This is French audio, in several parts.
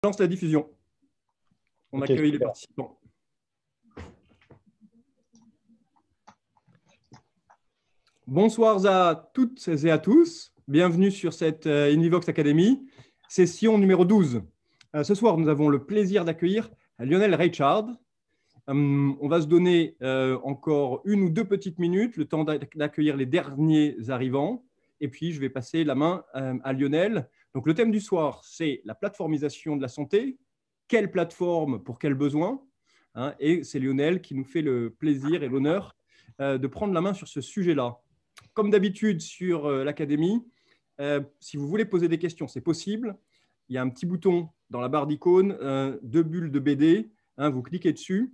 Lance la diffusion. On accueille les participants. Bonsoir à toutes et à tous. Bienvenue sur cette InVivox Academy, session numéro 12. Ce soir, nous avons le plaisir d'accueillir Lionel Reichard. On va se donner encore une ou deux petites minutes, le temps d'accueillir les derniers arrivants. Et puis, je vais passer la main à Lionel. Donc, le thème du soir, c'est la plateformisation de la santé. Quelle plateforme pour quels besoins, hein, et c'est Lionel qui nous fait le plaisir et l'honneur de prendre la main sur ce sujet-là. Comme d'habitude sur l'Académie, si vous voulez poser des questions, c'est possible. Il y a un petit bouton dans la barre d'icônes, deux bulles de BD, hein, vous cliquez dessus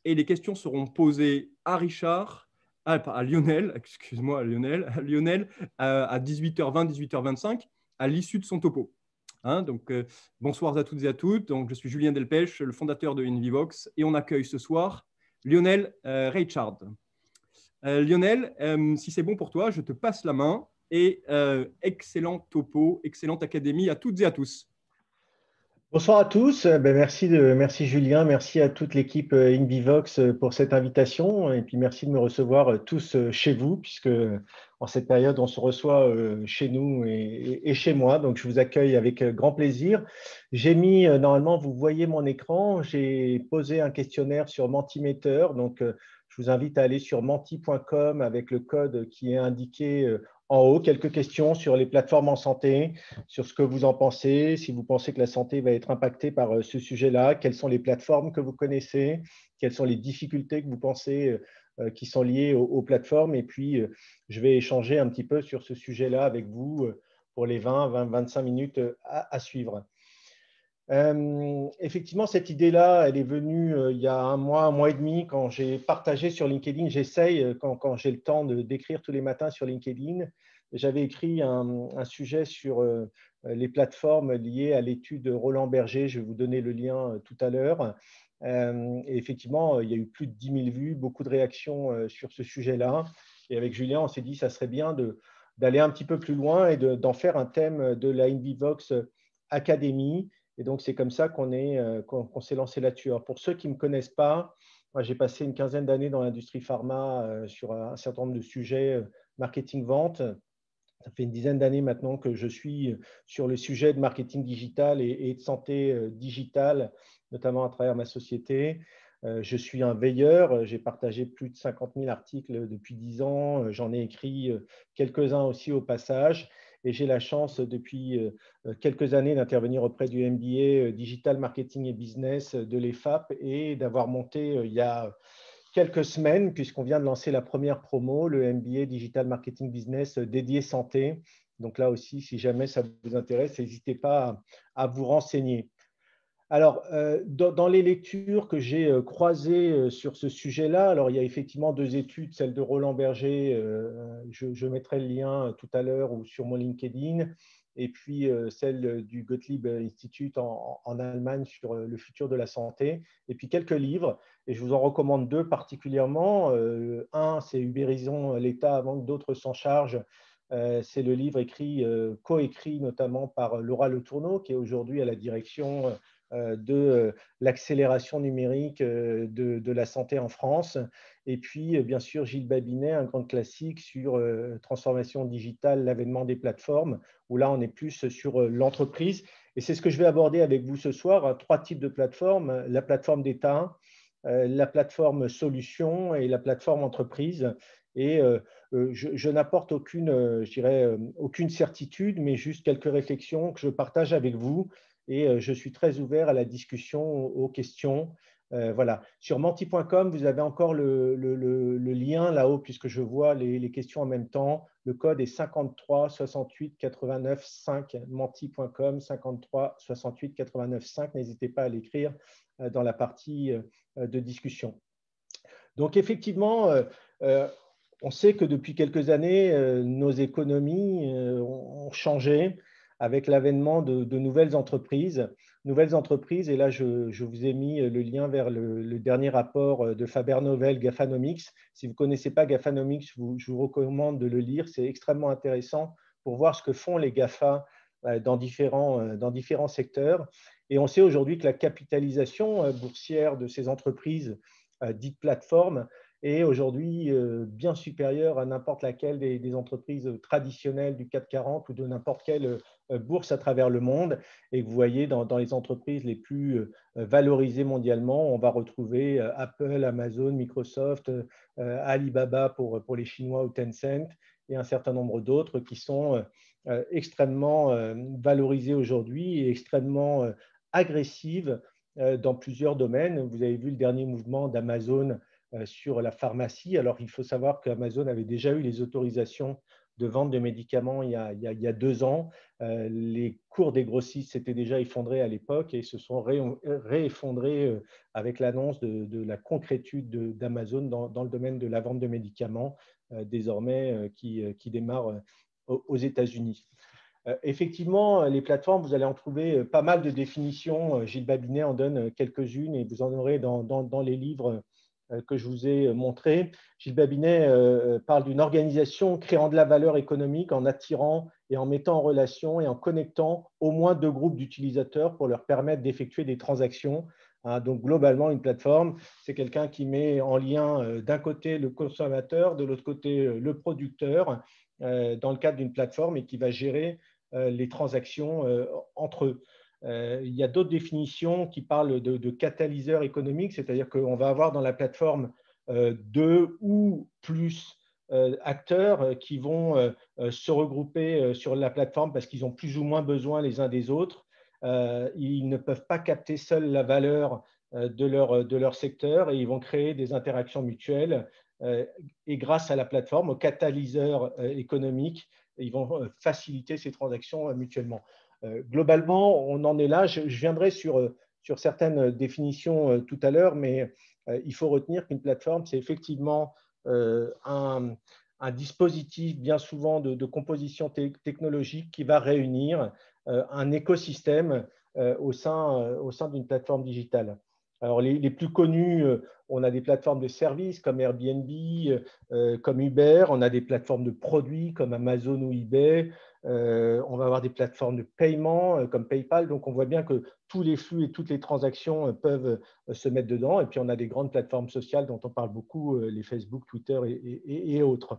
et les questions seront posées à Richard, à Lionel, excuse-moi, à Lionel à 18h20, 18h25, à l'issue de son topo. Hein, donc, bonsoir à toutes et à toutes. Donc, je suis Julien Delpech, le fondateur de InVivox, et on accueille ce soir Lionel Reichard. Lionel, si c'est bon pour toi, je te passe la main et excellent topo, excellente académie à toutes et à tous. Bonsoir à tous. Merci Julien, merci à toute l'équipe InVivox pour cette invitation et puis merci de me recevoir tous chez vous puisque en cette période on se reçoit chez nous et chez moi, donc je vous accueille avec grand plaisir. J'ai mis, normalement vous voyez mon écran, j'ai posé un questionnaire sur Mentimeter, donc je vous invite à aller sur menti.com avec le code qui est indiqué en haut, quelques questions sur les plateformes en santé, sur ce que vous en pensez, si vous pensez que la santé va être impactée par ce sujet-là, quelles sont les plateformes que vous connaissez, quelles sont les difficultés que vous pensez qui sont liées aux plateformes. Et puis, je vais échanger un petit peu sur ce sujet-là avec vous pour les 20-25 minutes à suivre. Effectivement, cette idée-là, elle est venue il y a un mois et demi, quand j'ai partagé sur LinkedIn. J'essaye, quand j'ai le temps d'écrire tous les matins sur LinkedIn, j'avais écrit un sujet sur les plateformes liées à l'étude Roland Berger. Je vais vous donner le lien tout à l'heure. Et effectivement, il y a eu plus de 10 000 vues, beaucoup de réactions sur ce sujet-là. Et avec Julien, on s'est dit que ça serait bien d'aller un petit peu plus loin et d'en faire un thème de la InVivox Academy. Et donc, c'est comme ça qu'on s'est lancé là-dessus. Pour ceux qui ne me connaissent pas, moi, j'ai passé une quinzaine d'années dans l'industrie pharma sur un certain nombre de sujets marketing-vente. Ça fait une dizaine d'années maintenant que je suis sur le sujet de marketing digital et de santé digitale, notamment à travers ma société. Je suis un veilleur. J'ai partagé plus de 50 000 articles depuis 10 ans. J'en ai écrit quelques-uns aussi au passage. Et j'ai la chance depuis quelques années d'intervenir auprès du MBA Digital Marketing et Business de l'EFAP et d'avoir monté il y a quelques semaines, puisqu'on vient de lancer la première promo, le MBA Digital Marketing Business dédié santé. Donc là aussi, si jamais ça vous intéresse, n'hésitez pas à vous renseigner. Alors, dans les lectures que j'ai croisées sur ce sujet-là, alors il y a effectivement deux études, celle de Roland Berger, je mettrai le lien tout à l'heure ou sur mon LinkedIn, et puis celle du Gottlieb Institute en Allemagne sur le futur de la santé, et puis quelques livres, et je vous en recommande deux particulièrement. Un, c'est Ubérisons l'État avant que d'autres s'en chargent. C'est le livre coécrit notamment par Laura Le Tourneau, qui est aujourd'hui à la direction de l'accélération numérique de la santé en France. Et puis, bien sûr, Gilles Babinet, un grand classique sur transformation digitale, l'avènement des plateformes, où là, on est plus sur l'entreprise. Et c'est ce que je vais aborder avec vous ce soir, trois types de plateformes: la plateforme d'État, la plateforme solution et la plateforme entreprise. Et je n'apporte aucune certitude, mais juste quelques réflexions que je partage avec vous. Et je suis très ouvert à la discussion, aux questions. Voilà. Sur menti.com, vous avez encore le lien là-haut, puisque je vois les questions en même temps. Le code est 53 68 89 5, menti.com, 53 68 89 5. N'hésitez pas à l'écrire dans la partie de discussion. Donc, effectivement, on sait que depuis quelques années, nos économies ont changé avec l'avènement de nouvelles entreprises. Et là, je vous ai mis le lien vers le dernier rapport de Faber Novel, Gafanomics. Si vous ne connaissez pas Gafanomics, je vous recommande de le lire. C'est extrêmement intéressant pour voir ce que font les GAFA dans différents secteurs. Et on sait aujourd'hui que la capitalisation boursière de ces entreprises dites plateformes est aujourd'hui bien supérieure à n'importe laquelle des entreprises traditionnelles du CAC 40 ou de n'importe quelle bourse à travers le monde. Et vous voyez, dans les entreprises les plus valorisées mondialement, on va retrouver Apple, Amazon, Microsoft, Alibaba pour les Chinois ou Tencent, et un certain nombre d'autres qui sont extrêmement valorisées aujourd'hui et extrêmement agressives dans plusieurs domaines. Vous avez vu le dernier mouvement d'Amazon sur la pharmacie. Alors, il faut savoir qu'Amazon avait déjà eu les autorisations de vente de médicaments il y a 2 ans. Les cours des grossistes s'étaient déjà effondrés à l'époque et se sont réeffondrés avec l'annonce de la concrétude d'Amazon dans le domaine de la vente de médicaments, désormais qui démarre aux États-Unis. Effectivement, les plateformes, vous allez en trouver pas mal de définitions. Gilles Babinet en donne quelques-unes et vous en aurez dans les livres que je vous ai montrés. Gilles Babinet parle d'une organisation créant de la valeur économique en attirant et en mettant en relation et en connectant au moins 2 groupes d'utilisateurs pour leur permettre d'effectuer des transactions. Donc, globalement, une plateforme, c'est quelqu'un qui met en lien d'un côté le consommateur, de l'autre côté le producteur, dans le cadre d'une plateforme et qui va gérer les transactions entre eux. Il y a d'autres définitions qui parlent de catalyseur économique, c'est-à-dire qu'on va avoir dans la plateforme 2 ou plus acteurs qui vont se regrouper sur la plateforme parce qu'ils ont plus ou moins besoin les uns des autres. Ils ne peuvent pas capter seuls la valeur de leur secteur et ils vont créer des interactions mutuelles. Et grâce à la plateforme, au catalyseur économique, ils vont faciliter ces transactions mutuellement. Globalement, on en est là. Je viendrai sur certaines définitions tout à l'heure, mais il faut retenir qu'une plateforme, c'est effectivement un dispositif bien souvent de composition technologique qui va réunir un écosystème au sein d'une plateforme digitale. Alors, les plus connus, on a des plateformes de services comme Airbnb, comme Uber, on a des plateformes de produits comme Amazon ou eBay, on va avoir des plateformes de paiement comme PayPal. Donc, on voit bien que tous les flux et toutes les transactions peuvent se mettre dedans. Et puis, on a des grandes plateformes sociales dont on parle beaucoup, les Facebook, Twitter et autres.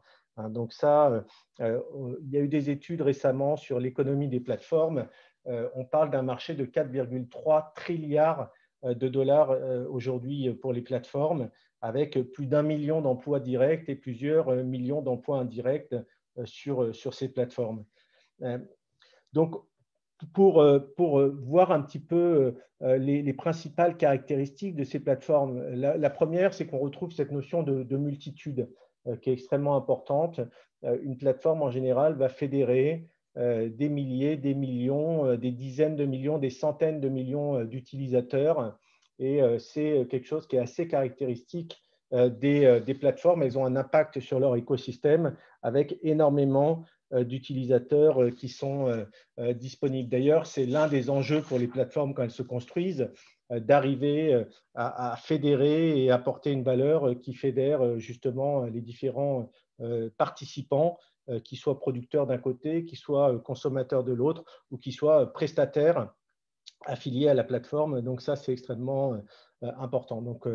Donc, ça, il y a eu des études récemment sur l'économie des plateformes. On parle d'un marché de 4,3 trilliards de dollars aujourd'hui pour les plateformes, avec plus d'1 million d'emplois directs et plusieurs millions d'emplois indirects sur ces plateformes. Donc, pour voir un petit peu les principales caractéristiques de ces plateformes, la première, c'est qu'on retrouve cette notion de multitude qui est extrêmement importante. Une plateforme, en général, va fédérer des milliers, des millions, des dizaines de millions, des centaines de millions d'utilisateurs. Et c'est quelque chose qui est assez caractéristique des plateformes. Elles ont un impact sur leur écosystème avec énormément d'utilisateurs qui sont disponibles. D'ailleurs, c'est l'un des enjeux pour les plateformes quand elles se construisent, d'arriver à fédérer et apporter une valeur qui fédère justement les différents participants, qui soient producteurs d'un côté, qui soient consommateurs de l'autre ou qui soient prestataires affiliés à la plateforme. Donc ça, c'est extrêmement important. Donc,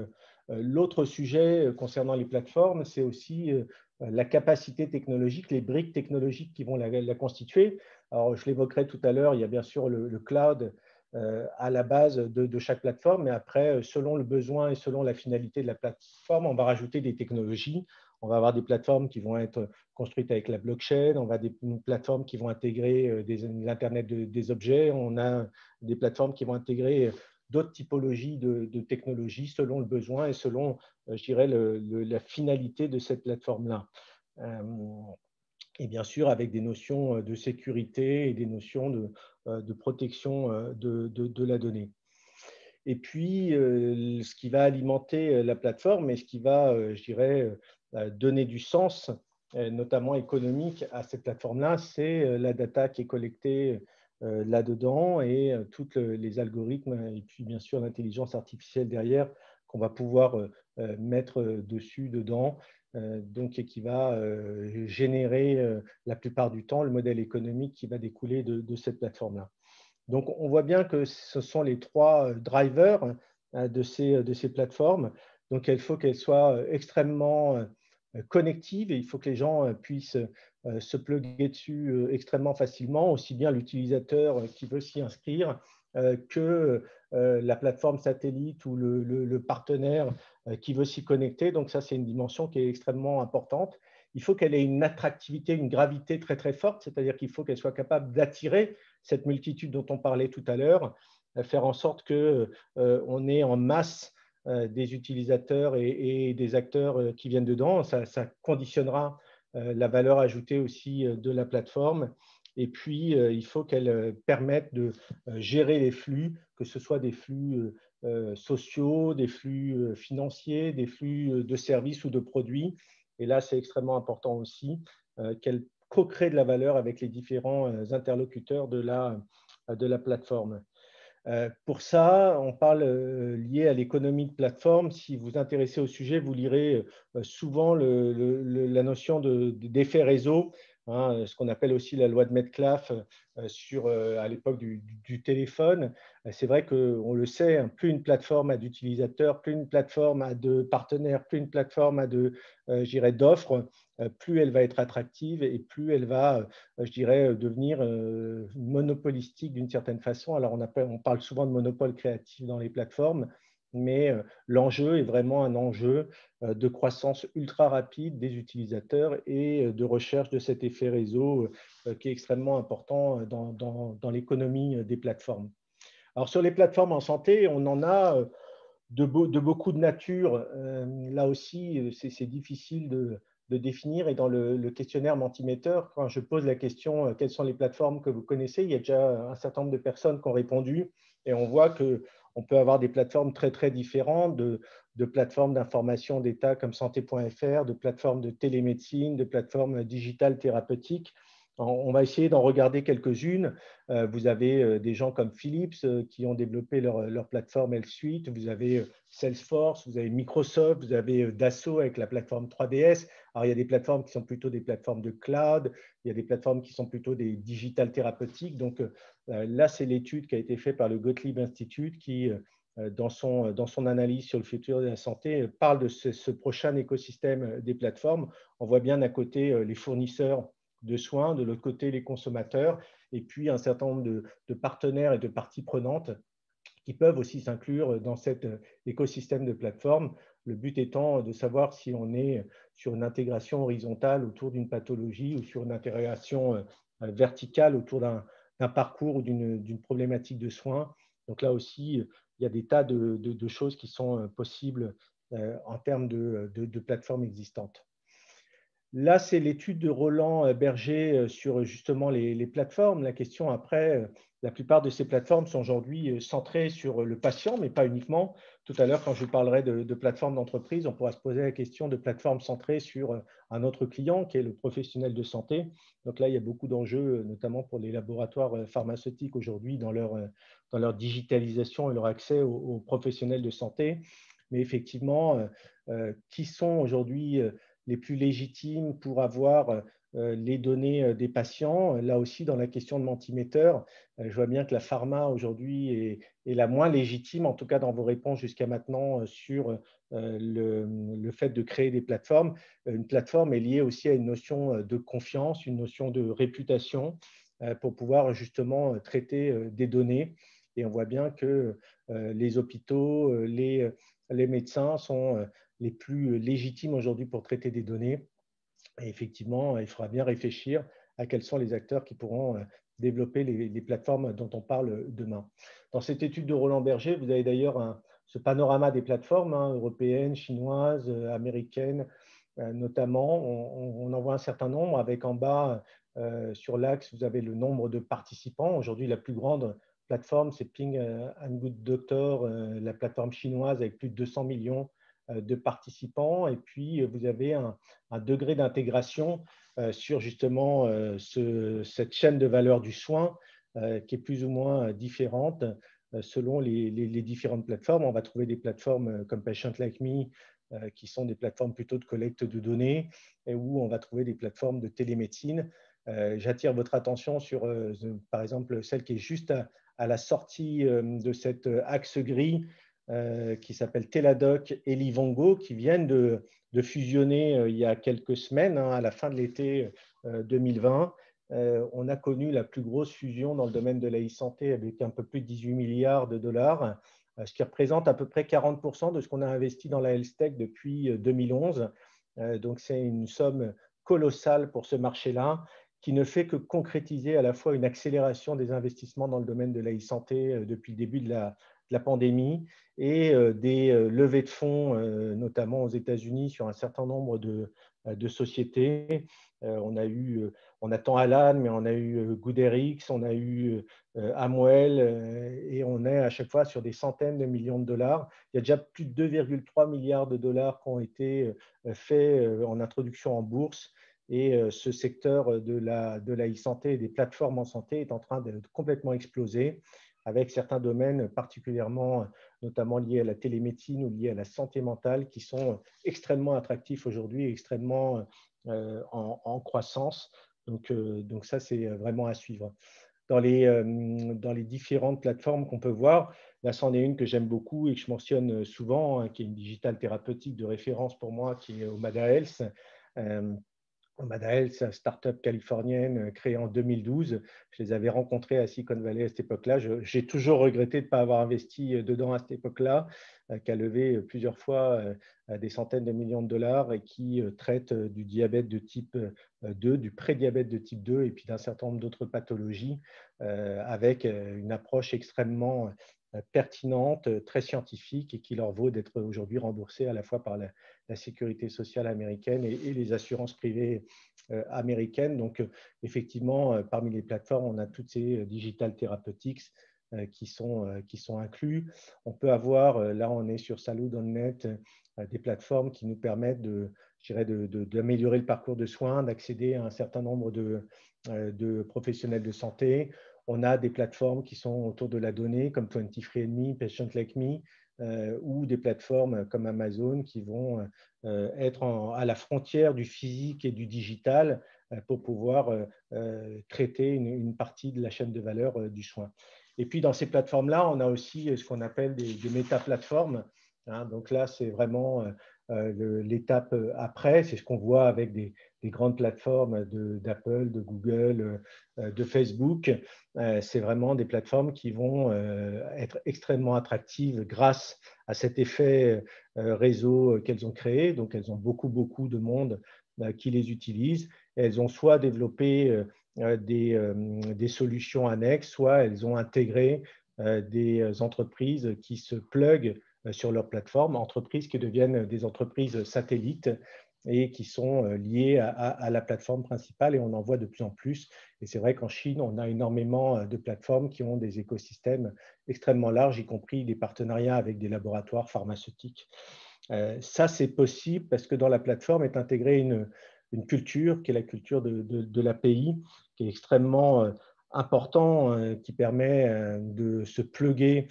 l'autre sujet concernant les plateformes, c'est aussi la capacité technologique, les briques technologiques qui vont la constituer. Alors, je l'évoquerai tout à l'heure, il y a bien sûr le cloud à la base de chaque plateforme, mais après, selon le besoin et selon la finalité de la plateforme, on va rajouter des technologies. On va avoir des plateformes qui vont être construites avec la blockchain, on va avoir des plateformes qui vont intégrer l'Internet des objets, on a des plateformes qui vont intégrer d'autres typologies de technologies selon le besoin et selon, je dirais, la finalité de cette plateforme-là. Et bien sûr, avec des notions de sécurité et des notions de protection de la donnée. Et puis, ce qui va alimenter la plateforme et ce qui va, je dirais, donner du sens, notamment économique, à cette plateforme-là, c'est la data qui est collectée là-dedans et tous les algorithmes et puis bien sûr l'intelligence artificielle derrière qu'on va pouvoir mettre dessus, dedans, donc, et qui va générer la plupart du temps le modèle économique qui va découler de cette plateforme-là. Donc, on voit bien que ce sont les trois drivers de ces plateformes. Donc, il faut qu'elles soient extrêmement connectives et il faut que les gens puissent se plugger dessus extrêmement facilement, aussi bien l'utilisateur qui veut s'y inscrire que la plateforme satellite ou le partenaire qui veut s'y connecter. Donc, ça, c'est une dimension qui est extrêmement importante. Il faut qu'elle ait une attractivité, une gravité très, très forte, c'est-à-dire qu'il faut qu'elle soit capable d'attirer cette multitude dont on parlait tout à l'heure, faire en sorte qu'on ait en masse des utilisateurs et des acteurs qui viennent dedans. Ça conditionnera la valeur ajoutée aussi de la plateforme. Et puis, il faut qu'elle permette de gérer les flux, que ce soit des flux sociaux, des flux financiers, des flux de services ou de produits. Et là, c'est extrêmement important aussi qu'elle co-créer de la valeur avec les différents interlocuteurs de la plateforme. Pour ça, on parle lié à l'économie de plateforme. Si vous vous intéressez au sujet, vous lirez souvent la notion d'effet réseau, hein, ce qu'on appelle aussi la loi de Metcalfe à l'époque du téléphone. C'est vrai qu'on le sait, hein, plus une plateforme a d'utilisateurs, plus une plateforme a de partenaires, plus une plateforme a d'offres, plus elle va être attractive et plus elle va je dirais, devenir monopolistique d'une certaine façon. Alors, on parle souvent de monopole créatif dans les plateformes, mais l'enjeu est vraiment un enjeu de croissance ultra rapide des utilisateurs et de recherche de cet effet réseau qui est extrêmement important dans l'économie des plateformes. Alors, sur les plateformes en santé, on en a de beaucoup de nature. Là aussi, c'est difficile de définir. Et dans le questionnaire Mentimeter, quand je pose la question quelles sont les plateformes que vous connaissez, il y a déjà un certain nombre de personnes qui ont répondu. Et on voit qu'on peut avoir des plateformes très, très différentes, de plateformes d'information d'État comme santé.fr, de plateformes de télémédecine, de plateformes digitales thérapeutiques. On va essayer d'en regarder quelques-unes. Vous avez des gens comme Philips qui ont développé leur plateforme Health Suite. Vous avez Salesforce, vous avez Microsoft, vous avez Dassault avec la plateforme 3DS. Alors, il y a des plateformes qui sont plutôt des plateformes de cloud. Il y a des plateformes qui sont plutôt des digital thérapeutiques. Donc, là, c'est l'étude qui a été faite par le Gottlieb Institute qui, dans son analyse sur le futur de la santé, parle de ce prochain écosystème des plateformes. On voit bien d'un côté les fournisseurs de soins, de l'autre côté les consommateurs, et puis un certain nombre de partenaires et de parties prenantes qui peuvent aussi s'inclure dans cet écosystème de plateformes. Le but étant de savoir si on est sur une intégration horizontale autour d'une pathologie ou sur une intégration verticale autour d'un parcours ou d'une problématique de soins. Donc là aussi, il y a des tas de choses qui sont possibles en termes de plateformes existantes. Là, c'est l'étude de Roland Berger sur justement les plateformes. La question après, la plupart de ces plateformes sont aujourd'hui centrées sur le patient, mais pas uniquement. Tout à l'heure, quand je vous parlerai de plateformes d'entreprise, on pourra se poser la question de plateformes centrées sur un autre client qui est le professionnel de santé. Donc là, il y a beaucoup d'enjeux, notamment pour les laboratoires pharmaceutiques aujourd'hui dans leur digitalisation et leur accès aux professionnels de santé. Mais effectivement, qui sont aujourd'hui les plus légitimes pour avoir les données des patients. Là aussi, dans la question de Mentimeter, je vois bien que la pharma aujourd'hui est la moins légitime, en tout cas dans vos réponses jusqu'à maintenant sur le fait de créer des plateformes. Une plateforme est liée aussi à une notion de confiance, une notion de réputation pour pouvoir justement traiter des données. Et on voit bien que les hôpitaux, les médecins sont les plus légitimes aujourd'hui pour traiter des données. Et effectivement, il faudra bien réfléchir à quels sont les acteurs qui pourront développer les plateformes dont on parle demain. Dans cette étude de Roland Berger, vous avez d'ailleurs ce panorama des plateformes européennes, chinoises, américaines, notamment. On en voit un certain nombre avec en bas, sur l'axe, vous avez le nombre de participants. Aujourd'hui, la plus grande plateforme, c'est Ping Good Doctor, la plateforme chinoise avec plus de 200 millions de participants. Et puis, vous avez un degré d'intégration sur justement cette chaîne de valeur du soin qui est plus ou moins différente selon les différentes plateformes. On va trouver des plateformes comme Patient Like Me qui sont des plateformes plutôt de collecte de données et où on va trouver des plateformes de télémédecine. J'attire votre attention sur, par exemple, celle qui est juste à la sortie de cet axe gris qui s'appelle Teladoc et Livongo, qui viennent de fusionner il y a quelques semaines, à la fin de l'été 2020. On a connu la plus grosse fusion dans le domaine de la e-santé avec un peu plus de 18 milliards de dollars, ce qui représente à peu près 40% de ce qu'on a investi dans la health tech depuis 2011. Donc, c'est une somme colossale pour ce marché-là, qui ne fait que concrétiser à la fois une accélération des investissements dans le domaine de la e-santé depuis le début de la pandémie et des levées de fonds, notamment aux États-Unis, sur un certain nombre de sociétés. On attend Alan, mais on a eu GoodRx, on a eu Amwell, et on est à chaque fois sur des centaines de millions de dollars. Il y a déjà plus de 2,3 milliards de dollars qui ont été faits en introduction en bourse. Et ce secteur de la e-santé et des plateformes en santé est en train de complètement exploser, avec certains domaines particulièrement, notamment liés à la télémédecine ou liés à la santé mentale, qui sont extrêmement attractifs aujourd'hui, extrêmement en croissance. Donc ça, c'est vraiment à suivre. Dans les différentes plateformes qu'on peut voir, là, c'en est une que j'aime beaucoup et que je mentionne souvent, qui est une digitale thérapeutique de référence pour moi, qui est Omada Health. Omada Health, c'est une start-up californienne créée en 2012. Je les avais rencontrés à Silicon Valley à cette époque-là. J'ai toujours regretté de ne pas avoir investi dedans à cette époque-là, qui a levé plusieurs fois des centaines de millions de dollars et qui traite du diabète de type 2, du prédiabète de type 2 et puis d'un certain nombre d'autres pathologies avec une approche extrêmement pertinente, très scientifique et qui leur vaut d'être aujourd'hui remboursés à la fois par la sécurité sociale américaine et les assurances privées américaines. Donc, effectivement, parmi les plateformes, on a toutes ces digital therapeutics qui sont inclus. On peut avoir, là on est sur Salud.net, des plateformes qui nous permettent d'améliorer le parcours de soins, d'accéder à un certain nombre de professionnels de santé. On a des plateformes qui sont autour de la donnée, comme 23andMe, Patient Like Me, ou des plateformes comme Amazon qui vont être à la frontière du physique et du digital pour pouvoir traiter une partie de la chaîne de valeur du soin. Et puis, dans ces plateformes-là, on a aussi ce qu'on appelle des méta-plateformes. Donc là, c'est vraiment l'étape après. C'est ce qu'on voit avec des grandes plateformes d'Apple, de Google, de Facebook. C'est vraiment des plateformes qui vont être extrêmement attractives grâce à cet effet réseau qu'elles ont créé. Donc, elles ont beaucoup de monde qui les utilise. Elles ont soit développé des solutions annexes, soit elles ont intégré des entreprises qui se pluguent sur leur plateforme, entreprises qui deviennent des entreprises satellites et qui sont liées à la plateforme principale, et on en voit de plus en plus. Et c'est vrai qu'en Chine, on a énormément de plateformes qui ont des écosystèmes extrêmement larges, y compris des partenariats avec des laboratoires pharmaceutiques. Ça, c'est possible parce que dans la plateforme est intégrée une culture qui est la culture de l'API, qui est extrêmement important, qui permet de se plugger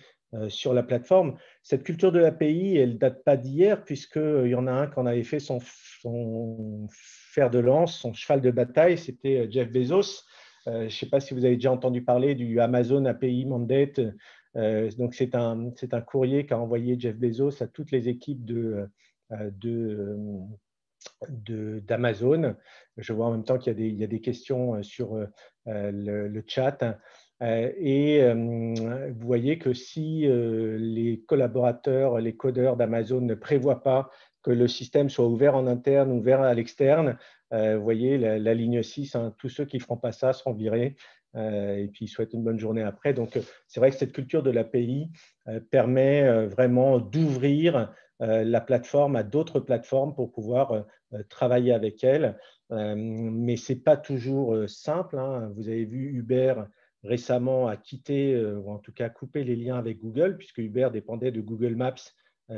sur la plateforme. Cette culture de l'API, elle ne date pas d'hier, puisqu'il y en a un qui en avait fait son fer de lance, son cheval de bataille, c'était Jeff Bezos. Je ne sais pas si vous avez déjà entendu parler du Amazon API Mandate. Donc, c'est un courrier qu'a envoyé Jeff Bezos à toutes les équipes d'Amazon. Je vois en même temps qu'il y a des questions sur le chat. Et vous voyez que si les collaborateurs, les codeurs d'Amazon ne prévoient pas que le système soit ouvert en interne, ouvert à l'externe, vous voyez la ligne 6, tous ceux qui ne feront pas ça seront virés. Et puis, ils souhaitent une bonne journée après. Donc, c'est vrai que cette culture de l'API permet vraiment d'ouvrir la plateforme à d'autres plateformes pour pouvoir travailler avec elles. Mais ce n'est pas toujours simple. Vous avez vu Uber récemment a quitté, ou en tout cas coupé les liens avec Google, puisque Uber dépendait de Google Maps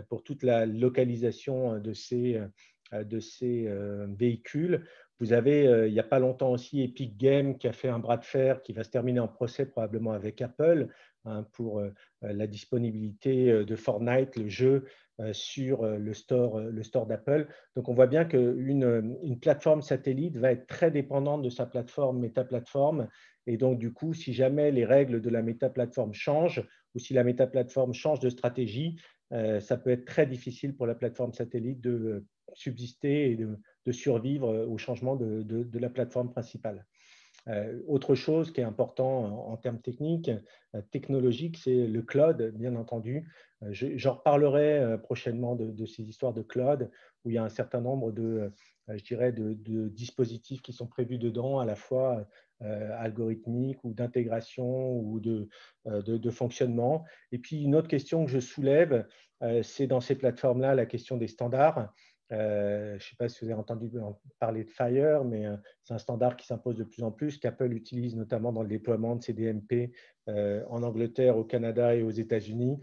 pour toute la localisation de ces véhicules. Vous avez, il n'y a pas longtemps aussi, Epic Games qui a fait un bras de fer qui va se terminer en procès probablement avec Apple hein, pour la disponibilité de Fortnite, le jeu, sur le store d'Apple. Donc, on voit bien qu'une plateforme satellite va être très dépendante de sa plateforme méta-plateforme. Et donc, du coup, si jamais les règles de la méta-plateforme changent ou si la méta-plateforme change de stratégie, ça peut être très difficile pour la plateforme satellite de subsister et de survivre au changement de la plateforme principale. Autre chose qui est important en termes techniques, technologiques, c'est le cloud, bien entendu. J'en reparlerai prochainement de ces histoires de cloud, où il y a un certain nombre je dirais, de dispositifs qui sont prévus dedans, à la fois algorithmiques ou d'intégration ou de fonctionnement. Et puis, une autre question que je soulève, c'est dans ces plateformes-là la question des standards. Je ne sais pas si vous avez entendu parler de Fire, mais c'est un standard qui s'impose de plus en plus, qu'Apple utilise notamment dans le déploiement de ses DMP en Angleterre, au Canada et aux États-Unis,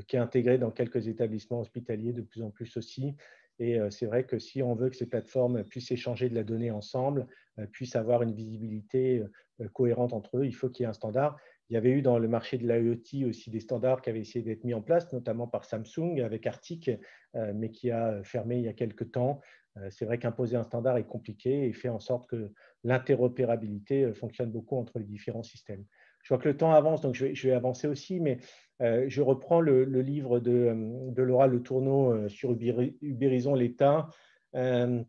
qui est intégré dans quelques établissements hospitaliers de plus en plus aussi. Et c'est vrai que si on veut que ces plateformes puissent échanger de la donnée ensemble, puissent avoir une visibilité cohérente entre eux, il faut qu'il y ait un standard. Il y avait eu dans le marché de l'IoT aussi des standards qui avaient essayé d'être mis en place, notamment par Samsung avec Arctic, mais qui a fermé il y a quelques temps. C'est vrai qu'imposer un standard est compliqué et fait en sorte que l'interopérabilité fonctionne beaucoup entre les différents systèmes. Je vois que le temps avance, donc je vais avancer aussi, mais je reprends le livre de Laura Le Tourneau sur Ubérisons l'État. Vous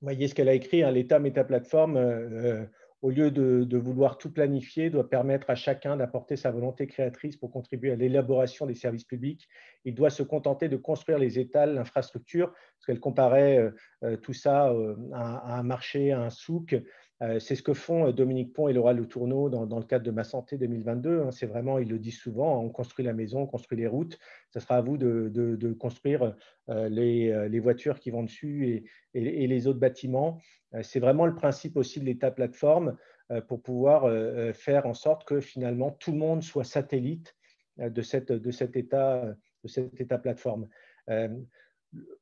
voyez ce qu'elle a écrit, hein, l'État métaplateforme, au lieu de vouloir tout planifier, doit permettre à chacun d'apporter sa volonté créatrice pour contribuer à l'élaboration des services publics. Il doit se contenter de construire les étals, l'infrastructure, parce qu'elle comparait tout ça à un marché, à un souk. C'est ce que font Dominique Pont et Laura Le Tourneau dans le cadre de Ma Santé 2022. C'est vraiment, ils le disent souvent, on construit la maison, on construit les routes. Ce sera à vous de construire les voitures qui vont dessus et les autres bâtiments. C'est vraiment le principe aussi de l'État plateforme pour pouvoir faire en sorte que finalement tout le monde soit satellite de cet État plateforme.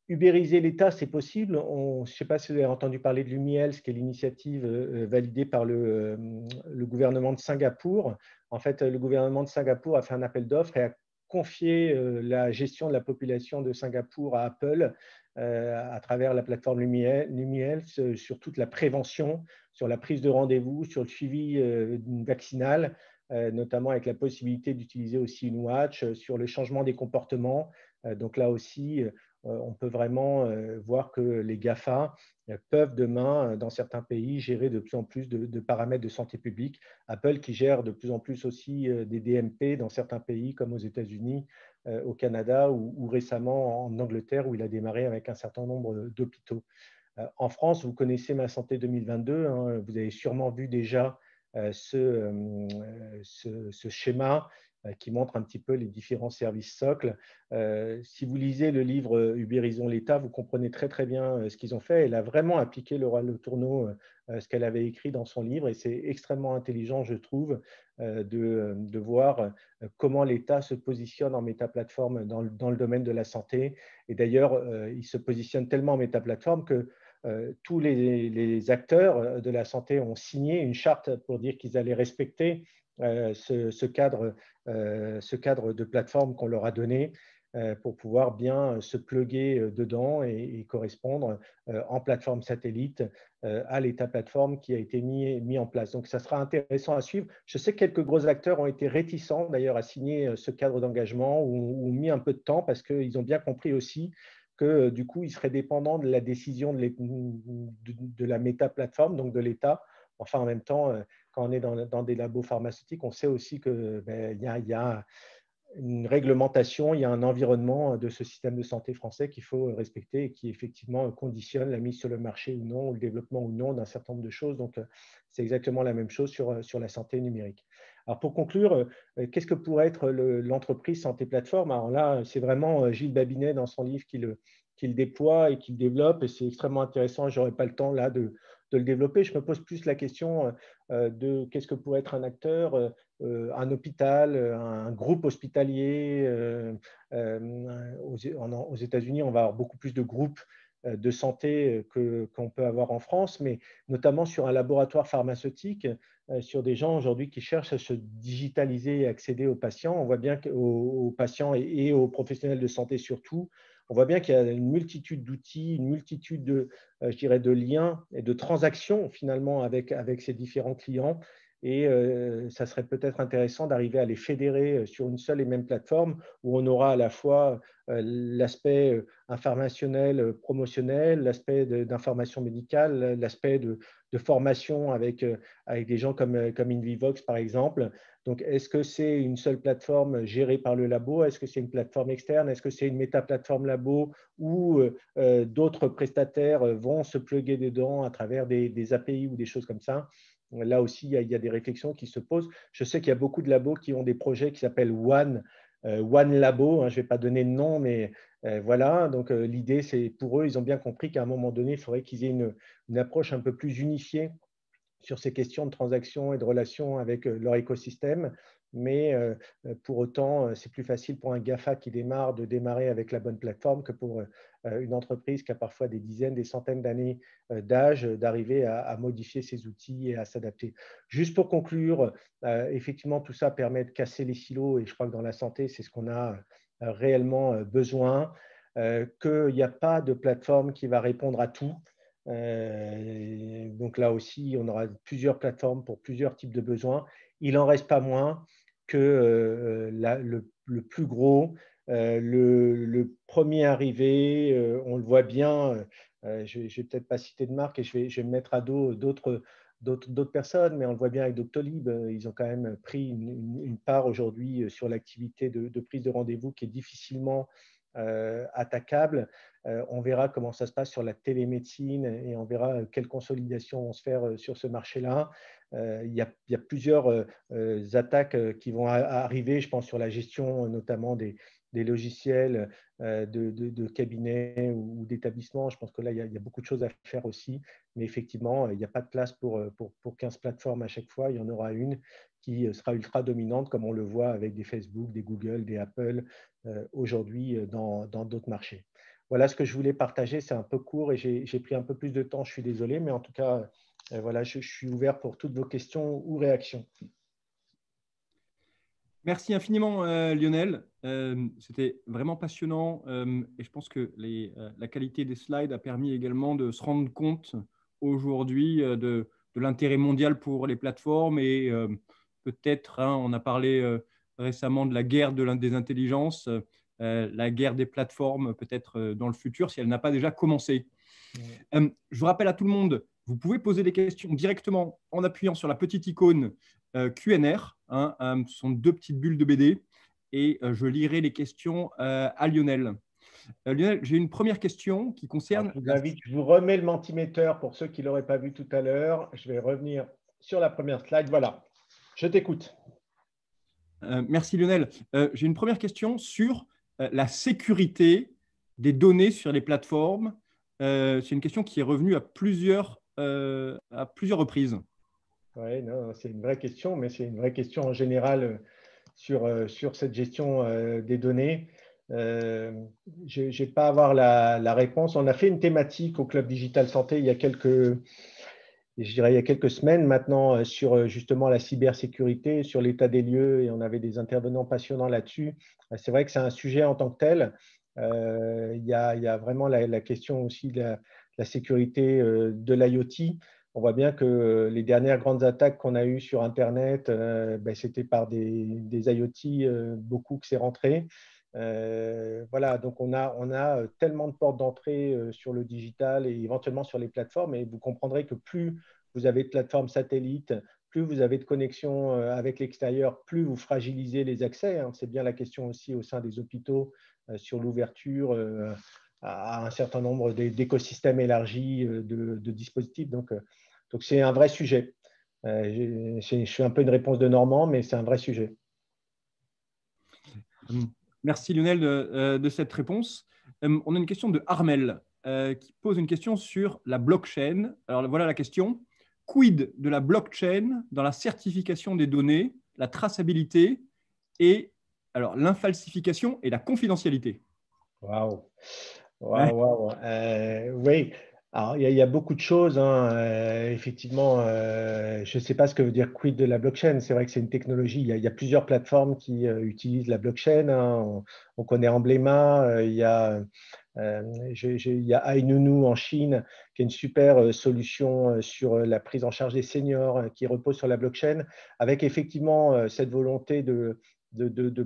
Ubériser l'État, c'est possible. Je ne sais pas si vous avez entendu parler de l'UMIELS, qui est l'initiative validée par le gouvernement de Singapour. En fait, le gouvernement de Singapour a fait un appel d'offres et a confié la gestion de la population de Singapour à Apple à travers la plateforme l'UMIELS sur toute la prévention, sur la prise de rendez-vous, sur le suivi vaccinal, notamment avec la possibilité d'utiliser aussi une watch, sur le changement des comportements. Donc là aussi, on peut vraiment voir que les GAFA peuvent demain, dans certains pays, gérer de plus en plus de paramètres de santé publique. Apple qui gère de plus en plus aussi des DMP dans certains pays comme aux États-Unis, au Canada ou récemment en Angleterre où il a démarré avec un certain nombre d'hôpitaux. En France, vous connaissez Ma Santé 2022, hein, vous avez sûrement vu déjà ce schéma qui montre un petit peu les différents services socles. Si vous lisez le livre Ubérisons l'État, vous comprenez très très bien ce qu'ils ont fait. Elle a vraiment appliqué Laura Le Tourneau, ce qu'elle avait écrit dans son livre, et c'est extrêmement intelligent, je trouve, de voir comment l'État se positionne en métaplateforme dans le domaine de la santé. Et d'ailleurs, il se positionne tellement en métaplateforme que tous les acteurs de la santé ont signé une charte pour dire qu'ils allaient respecter ce cadre de plateforme qu'on leur a donné pour pouvoir bien se plugger dedans et correspondre en plateforme satellite à l'État plateforme qui a été mis en place. Donc, ça sera intéressant à suivre. Je sais que quelques gros acteurs ont été réticents d'ailleurs à signer ce cadre d'engagement ou mis un peu de temps parce qu'ils ont bien compris aussi que du coup, ils seraient dépendants de la décision de la méta-plateforme, donc de l'État. Enfin, en même temps, quand on est dans des labos pharmaceutiques, on sait aussi qu'il y a une réglementation, il y a un environnement de ce système de santé français qu'il faut respecter et qui effectivement conditionne la mise sur le marché ou non, ou le développement ou non d'un certain nombre de choses. Donc, c'est exactement la même chose sur la santé numérique. Alors, pour conclure, qu'est-ce que pourrait être l'entreprise santé plateforme? Alors là, c'est vraiment Gilles Babinet dans son livre qui le déploie et qui le développe, et c'est extrêmement intéressant. Je n'aurai pas le temps là de le développer. Je me pose plus la question de qu'est-ce que pourrait être un acteur, un hôpital, un groupe hospitalier. Aux États-Unis, on va avoir beaucoup plus de groupes de santé qu'on peut avoir en France, mais notamment sur un laboratoire pharmaceutique, sur des gens aujourd'hui qui cherchent à se digitaliser et accéder aux patients. On voit bien aux patients et aux professionnels de santé surtout, on voit bien qu'il y a une multitude d'outils, une multitude je dirais, de liens et de transactions finalement avec ces différents clients. Et ça serait peut-être intéressant d'arriver à les fédérer sur une seule et même plateforme où on aura à la fois l'aspect informationnel, promotionnel, l'aspect d'information médicale, l'aspect de formation avec des gens comme Invivox, par exemple. Donc, est-ce que c'est une seule plateforme gérée par le labo? Est-ce que c'est une plateforme externe? Est-ce que c'est une méta-plateforme labo où d'autres prestataires vont se plugger dedans à travers des API ou des choses comme ça? Là aussi, il y a des réflexions qui se posent. Je sais qu'il y a beaucoup de labos qui ont des projets qui s'appellent One Labo. Je ne vais pas donner de nom, mais voilà. Donc, l'idée, c'est pour eux, ils ont bien compris qu'à un moment donné, il faudrait qu'ils aient une approche un peu plus unifiée sur ces questions de transactions et de relations avec leur écosystème. Mais pour autant, c'est plus facile pour un GAFA qui démarre de démarrer avec la bonne plateforme que pour une entreprise qui a parfois des dizaines, des centaines d'années d'âge, d'arriver à modifier ses outils et à s'adapter. Juste pour conclure, effectivement, tout ça permet de casser les silos et je crois que dans la santé, c'est ce qu'on a réellement besoin, qu'il n'y a pas de plateforme qui va répondre à tout. Donc là aussi, on aura plusieurs plateformes pour plusieurs types de besoins. Il n'en reste pas moins que le plus gros, le premier arrivé, on le voit bien, je ne vais peut-être pas citer de marque et je vais me mettre à dos d'autres personnes, mais on le voit bien avec Doctolib, ils ont quand même pris une part aujourd'hui sur l'activité de prise de rendez-vous qui est difficilement attaquable. On verra comment ça se passe sur la télémédecine et on verra quelles consolidations vont se faire sur ce marché-là. Il y a plusieurs attaques qui vont arriver, je pense, sur la gestion notamment des logiciels de cabinets ou d'établissements. Je pense que là, il y a beaucoup de choses à faire aussi. Mais effectivement, il n'y a pas de place pour 15 plateformes à chaque fois. Il y en aura une qui sera ultra dominante, comme on le voit avec des Facebook, des Google, des Apple aujourd'hui dans d'autres marchés. Voilà ce que je voulais partager. C'est un peu court et j'ai pris un peu plus de temps. Je suis désolé, mais en tout cas, voilà, je suis ouvert pour toutes vos questions ou réactions. Merci infiniment, Lionel. C'était vraiment passionnant et je pense que la qualité des slides a permis également de se rendre compte aujourd'hui de l'intérêt mondial pour les plateformes et peut-être, on a parlé récemment de la guerre des intelligences, la guerre des plateformes peut-être dans le futur si elle n'a pas déjà commencé. Je vous rappelle à tout le monde, vous pouvez poser des questions directement en appuyant sur la petite icône QNR. Ce sont deux petites bulles de BD et je lirai les questions à Lionel. Lionel, j'ai une première question qui concerne… Alors, je vous invite, je vous remets le Mentimeter pour ceux qui ne l'auraient pas vu tout à l'heure. Je vais revenir sur la première slide. Voilà, je t'écoute. Merci Lionel. J'ai une première question sur la sécurité des données sur les plateformes. C'est une question qui est revenue à plusieurs reprises. Oui, c'est une vraie question, mais c'est une vraie question en général sur cette gestion des données. Je ne vais pas avoir la réponse. On a fait une thématique au Club Digital Santé il y a quelques semaines maintenant sur justement la cybersécurité, sur l'état des lieux, et on avait des intervenants passionnants là-dessus. C'est vrai que c'est un sujet en tant que tel. Il y a vraiment la question aussi de la sécurité de l'IoT. On voit bien que les dernières grandes attaques qu'on a eues sur Internet, c'était par des IoT, beaucoup que c'est rentré. Voilà, donc on a tellement de portes d'entrée sur le digital et éventuellement sur les plateformes. Et vous comprendrez que plus vous avez de plateformes satellites, plus vous avez de connexions avec l'extérieur, plus vous fragilisez les accès. C'est bien la question aussi au sein des hôpitaux sur l'ouverture à un certain nombre d'écosystèmes élargis de dispositifs. Donc, c'est un vrai sujet. Je suis un peu une réponse de Normand, mais c'est un vrai sujet. Merci Lionel de cette réponse. On a une question de Armel qui pose une question sur la blockchain. Alors voilà la question. Quid de la blockchain dans la certification des données, la traçabilité et alors l'infalsification et la confidentialité? Waouh. Ouais. Waouh, waouh. Oui, alors il y a beaucoup de choses, hein. Effectivement, je ne sais pas ce que veut dire quid de la blockchain. C'est vrai que c'est une technologie. Il y a plusieurs plateformes qui utilisent la blockchain, hein. On connaît Emblema, il y a Ainunu en Chine, qui est une super solution sur la prise en charge des seniors qui repose sur la blockchain, avec effectivement cette volonté de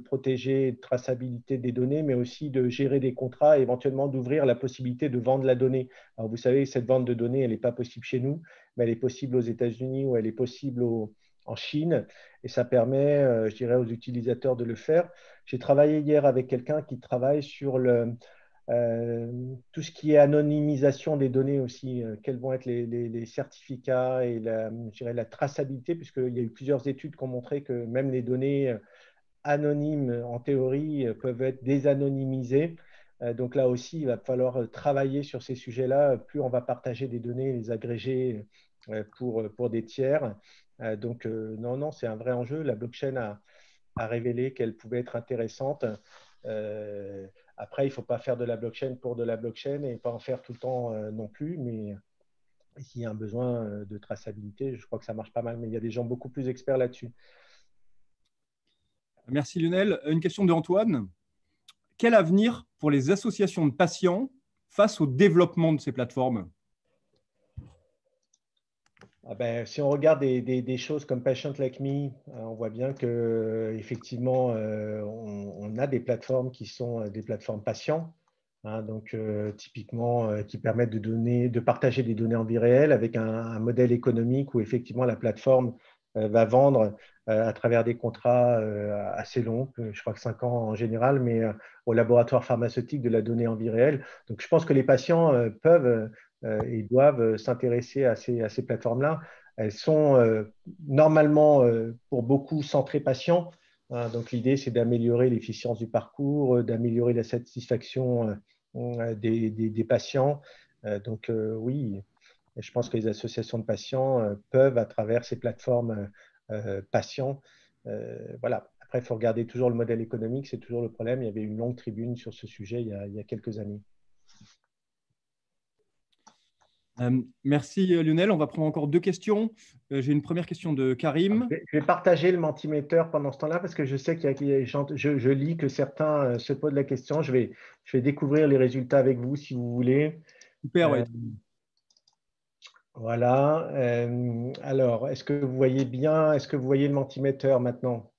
protéger de traçabilité des données, mais aussi de gérer des contrats et éventuellement d'ouvrir la possibilité de vendre la donnée. Alors, vous savez, cette vente de données, elle n'est pas possible chez nous, mais elle est possible aux États-Unis ou elle est possible en Chine. Et ça permet, je dirais, aux utilisateurs de le faire. J'ai travaillé hier avec quelqu'un qui travaille sur tout ce qui est anonymisation des données aussi, quels vont être les certificats et je dirais, la traçabilité, puisqu'il y a eu plusieurs études qui ont montré que même les données anonymes, en théorie, peuvent être désanonymisées. Donc là aussi, il va falloir travailler sur ces sujets-là. Plus on va partager des données, les agréger pour des tiers. Donc non, non, c'est un vrai enjeu. La blockchain a révélé qu'elle pouvait être intéressante. Après, il ne faut pas faire de la blockchain pour de la blockchain et pas en faire tout le temps non plus. Mais s'il y a un besoin de traçabilité, je crois que ça marche pas mal. Mais il y a des gens beaucoup plus experts là-dessus. Merci Lionel. Une question de Antoine. Quel avenir pour les associations de patients face au développement de ces plateformes? Ah ben, si on regarde des choses comme Patient Like Me, on voit bien que effectivement, on a des plateformes qui sont des plateformes patients, hein, donc typiquement qui permettent de partager des données en vie réelle avec un modèle économique où effectivement la plateforme va vendre à travers des contrats assez longs, je crois que 5 ans en général, mais au laboratoire pharmaceutique de la donnée en vie réelle. Donc je pense que les patients peuvent et doivent s'intéresser à ces plateformes-là. Elles sont normalement pour beaucoup centrées patients, hein. Donc l'idée, c'est d'améliorer l'efficience du parcours, d'améliorer la satisfaction des patients. Donc oui, je pense que les associations de patients peuvent, à travers ces plateformes patients, voilà. Après, il faut regarder toujours le modèle économique, c'est toujours le problème. Il y avait une longue tribune sur ce sujet il y a quelques années. Merci Lionel. On va prendre encore deux questions. J'ai une première question de Karim. Je vais partager le Mentimeter pendant ce temps-là parce que je sais qu'il y a des gens, je lis que certains se posent la question. Je vais découvrir les résultats avec vous si vous voulez. Super, ouais. Voilà. Alors, est-ce que vous voyez bien? Est-ce que vous voyez le Mentimeter maintenant?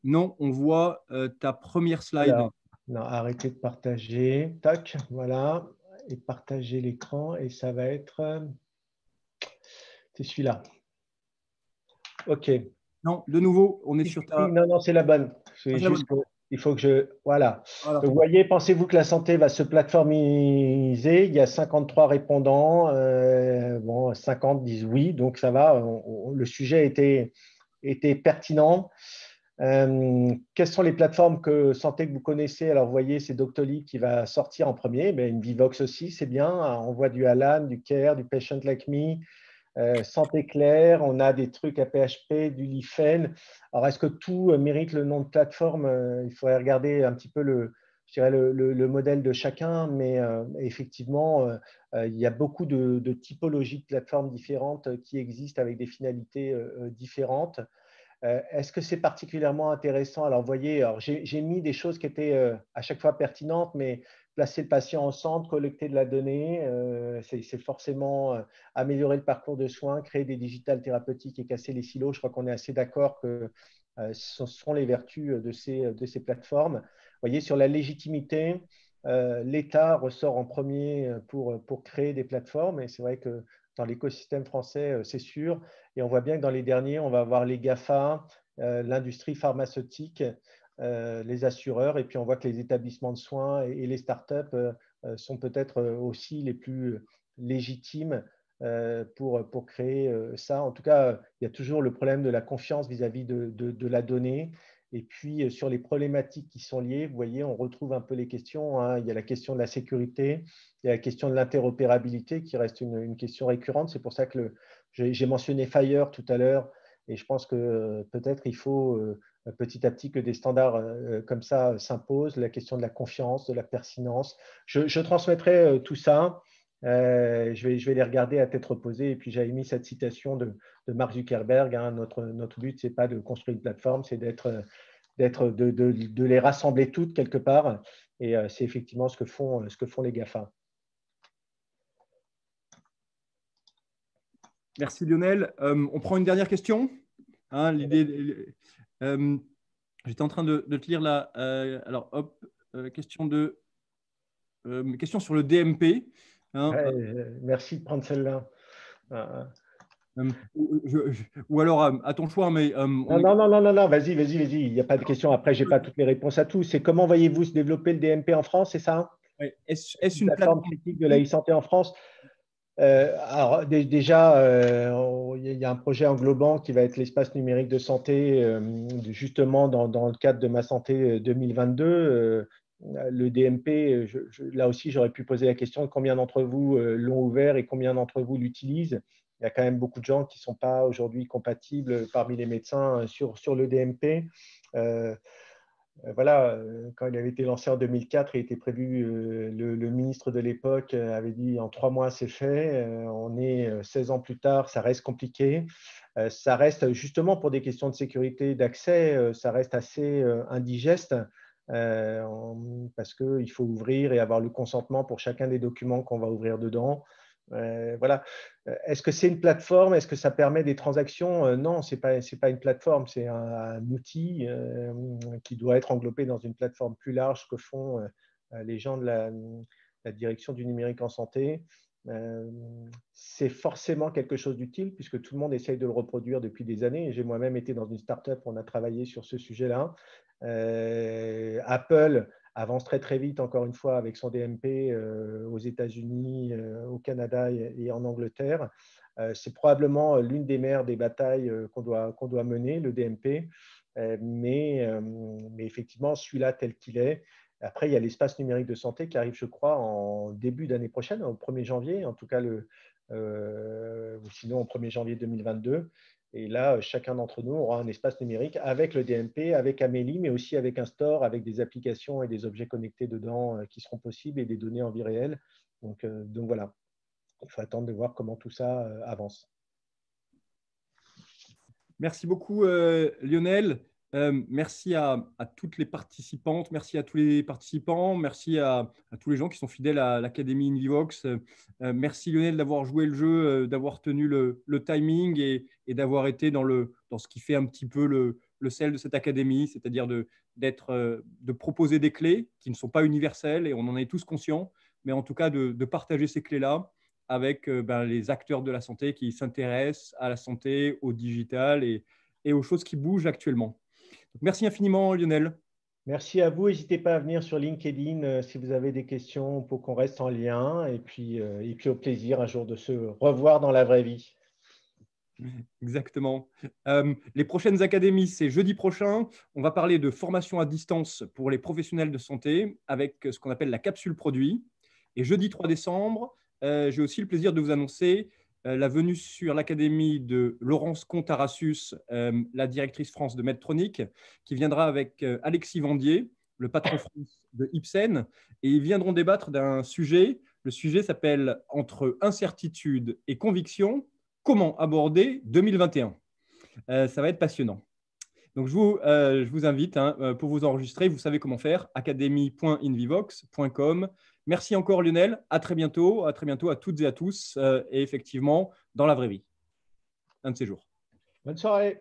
Non, on voit ta première slide. Alors, non, arrêtez de partager. Tac, voilà. Et partager l'écran. Et ça va être. C'est celui-là. OK. Non, de nouveau, on est sur ta. Non, non, c'est la bonne. Ah, C'est c'est la juste bonne. qu'il faut que je. Voilà. Voilà. Donc, vous voyez, pensez-vous que la santé va se plateformiser? Il y a 53 répondants. Bon, 50 disent oui, donc ça va. Le sujet était pertinent. Quelles sont les plateformes santé que vous connaissez? Alors, vous voyez, c'est Doctolib qui va sortir en premier, mais une Vivox aussi, c'est bien. On voit du Alan, du Care, du Patient Like Me, Santé Claire, on a des trucs à PHP, du Lifen. Alors, est-ce que tout mérite le nom de plateforme? Il faudrait regarder un petit peu je dirais le modèle de chacun, mais effectivement, il y a beaucoup de typologies de plateformes différentes qui existent avec des finalités différentes. Est-ce que c'est particulièrement intéressant? Alors, vous voyez, j'ai mis des choses qui étaient à chaque fois pertinentes, mais placer le patient au centre, collecter de la donnée, c'est forcément améliorer le parcours de soins, créer des digitales thérapeutiques et casser les silos. Je crois qu'on est assez d'accord que ce sont les vertus de ces plateformes. Vous voyez, sur la légitimité, l'État ressort en premier pour créer des plateformes, et c'est vrai que dans l'écosystème français, c'est sûr. Et on voit bien que dans les derniers, on va avoir les GAFA, l'industrie pharmaceutique, les assureurs, et puis on voit que les établissements de soins et les startups sont peut-être aussi les plus légitimes pour créer ça. En tout cas, il y a toujours le problème de la confiance vis-à-vis de la donnée. Et puis, sur les problématiques qui sont liées, vous voyez, on retrouve un peu les questions, hein. Il y a la question de la sécurité, il y a la question de l'interopérabilité qui reste une question récurrente. C'est pour ça que j'ai mentionné Fire tout à l'heure, et je pense que peut-être il faut petit à petit que des standards comme ça s'imposent, la question de la confiance, de la pertinence. Je transmettrai tout ça. Je vais les regarder à tête reposée. Et puis, j'avais mis cette citation de Mark Zuckerberg. Hein, notre but, ce n'est pas de construire une plateforme, c'est de les rassembler toutes quelque part. Et c'est effectivement ce que font les GAFA. Merci Lionel. On prend une dernière question. Hein, j'étais en train de te lire là. Alors, hop, question sur le DMP. Hein, merci de prendre celle-là. Ou alors, à ton choix, mais… non, vas-y. Il n'y a pas de question. Après, je n'ai pas toutes les réponses à tout. C'est comment voyez-vous se développer le DMP en France, c'est ça? Est-ce une plateforme critique de la e-santé en France? Alors, déjà, il y a un projet englobant qui va être l'espace numérique de santé, justement dans le cadre de Ma Santé 2022. Le DMP, là aussi, j'aurais pu poser la question de combien d'entre vous l'ont ouvert et combien d'entre vous l'utilisent. Il y a quand même beaucoup de gens qui ne sont pas aujourd'hui compatibles parmi les médecins sur le DMP. Voilà, quand il avait été lancé en 2004, il était prévu, le ministre de l'époque avait dit en 3 mois c'est fait. On est 16 ans plus tard, ça reste compliqué. Ça reste justement pour des questions de sécurité d'accès, ça reste assez indigeste parce qu'il faut ouvrir et avoir le consentement pour chacun des documents qu'on va ouvrir dedans. Voilà. Est-ce que c'est une plateforme? Est-ce que ça permet des transactions? Non, ce n'est pas une plateforme, c'est un outil qui doit être englobé dans une plateforme plus large que font les gens de la direction du numérique en santé. C'est forcément quelque chose d'utile puisque tout le monde essaye de le reproduire depuis des années. J'ai moi-même été dans une start-up où on a travaillé sur ce sujet-là. Apple avance très vite, encore une fois, avec son DMP aux États-Unis, au Canada et en Angleterre. C'est probablement l'une des mères des batailles qu'on doit mener, le DMP. Mais effectivement, celui-là tel qu'il est. Après, il y a l'espace numérique de santé qui arrive, je crois, en début d'année prochaine, au 1er janvier, en tout cas, ou sinon au 1er janvier 2022. Et là, chacun d'entre nous aura un espace numérique avec le DMP, avec Amélie, mais aussi avec un store, avec des applications et des objets connectés dedans qui seront possibles et des données en vie réelle. Donc voilà, il faut attendre de voir comment tout ça avance. Merci beaucoup, Lionel. Merci à toutes les participantes, merci à tous les participants, merci à tous les gens qui sont fidèles à l'Académie Invivox. Merci Lionel d'avoir joué le jeu, d'avoir tenu le timing et d'avoir été dans ce qui fait un petit peu le sel de cette académie, c'est-à-dire de proposer des clés qui ne sont pas universelles et on en est tous conscients, mais en tout cas de partager ces clés-là avec les acteurs de la santé qui s'intéressent à la santé, au digital et aux choses qui bougent actuellement. Donc, merci infiniment, Lionel. Merci à vous. N'hésitez pas à venir sur LinkedIn si vous avez des questions pour qu'on reste en lien. Et puis au plaisir un jour de se revoir dans la vraie vie. Exactement. Les prochaines académies, c'est jeudi prochain. On va parler de formation à distance pour les professionnels de santé avec ce qu'on appelle la capsule produit. Et jeudi 3 décembre, j'ai aussi le plaisir de vous annoncer la venue sur l'académie de Laurence Comte-Arassus, la directrice France de Medtronic, qui viendra avec Alexis Vendier, le patron France de Ipsen, et ils viendront débattre d'un sujet. Le sujet s'appelle « Entre incertitude et conviction, comment aborder 2021 ?» Ça va être passionnant. Donc, je vous invite pour vous enregistrer. Vous savez comment faire, academy.invivox.com. Merci encore, Lionel. À très bientôt à toutes et à tous. Et effectivement, dans la vraie vie. Un de ces jours. Bonne soirée.